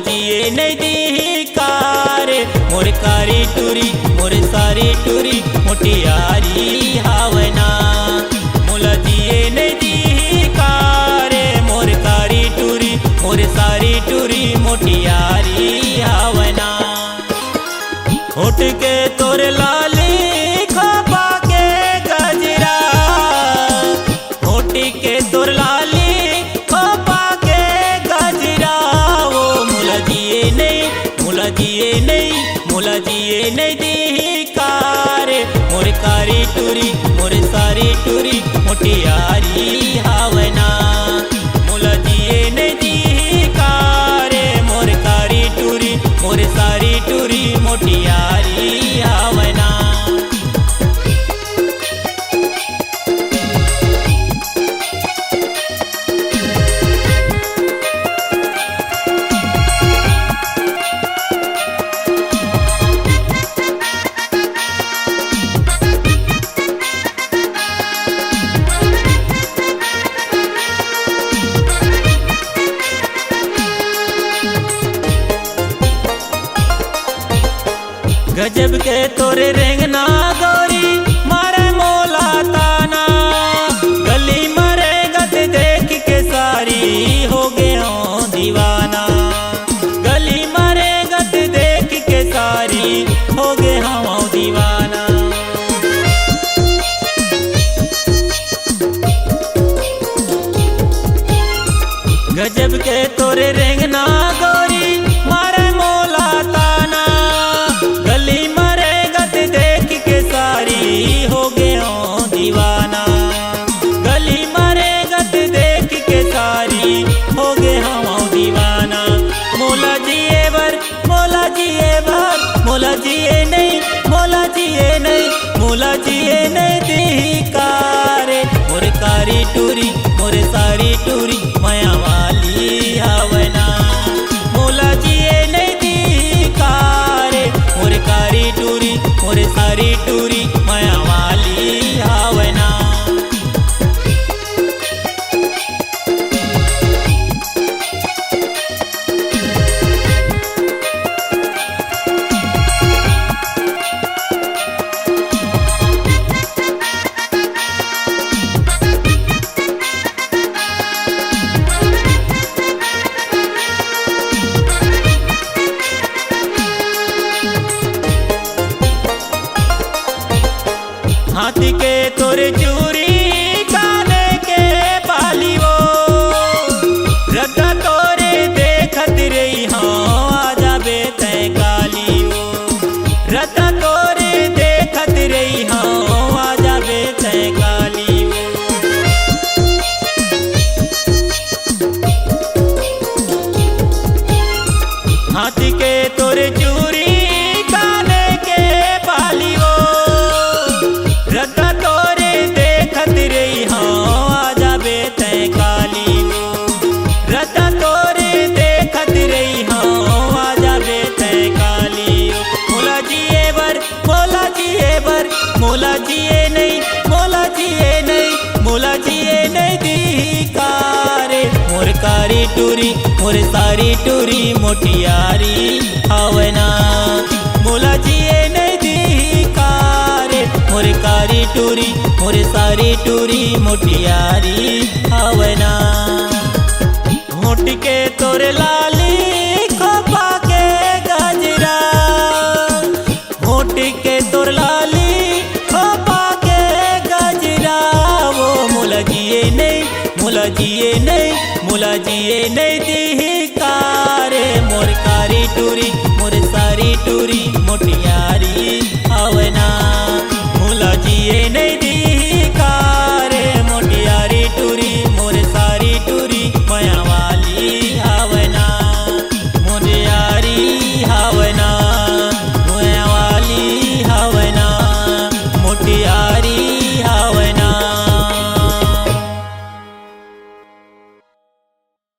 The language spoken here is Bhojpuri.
जिए नहीं दी कारे मोर कारी टूरी मोर सारी टूरी मोटियारी हावना मोला जिए नहीं दी कारे मोर कारी टूरी मोर सारी टूरी मोटियारी हावना होठ के तोर लाली खोपा के गजरा होठ के तोर लाली खोपा के गजरा वो मुला जिए नहीं दी कारे मोर कारी टूरी मोर सारी टूरी मोटियारी हावना मुला जिए नहीं दी कारे मोर कारी टूरी मोर सारी टूरी मोटियारी हावना गजब के तोरे रेंगना गोरी मारे मोला ताना गली मरे गत देख के सारी हो गए हो दीवाना गली मरे गत देख के सारी हो गए हो दीवाना गजब के तोरे रेंगना गोरी मारे मोला ताना गली मरे गत देख के सारी हो गए हो दीवाना गली मरे गत देख के सारी हो गए हो दीवाना मोला जिए भर मोला जिए भर मोला जिए नहीं मोला जिए नहीं मोला जिए नहीं दी कारे मोर कारी टूरी मोर सारी टूरी माया वाली हावना मोला जिए नहीं दी कारे मोर कारी टूरी मोर सारी टूरी माया वाली हावना हाथी के तोरे चूरी काने के बाली वो रद्दा तोरे देखत रही हाँ आजा बेते काली वो रद्दा तोरे देखत रही हाँ आजा बेते काली वो हाथी के तोरे चूरी काने के बाली वो रद्दा तोरे देखत रही हाँ आजा बेते काली वो रद्दा तोरे देखत रही हाँ आजा बेते काली मोला जिए भर मोला जिए भर मोला जिए नहीं मोला जिए नहीं मोला जिए नहीं दी कारे मोर कारी टूरी मोर सारी टूरी मोटियारी हावना मोला जिए नहीं दी कारे मोर कारी टूरी मोर सारी टूरी मोटियारी हावना होठ के तोरे लाली खोपा के गजरा होठ के तोर लाली खोपा के गजरा वो मोला जिए नहीं मोला जिए नहीं मोला जिए नहीं दी कारे मोर कारी टूरी मोर सारी टूरी मोटियारी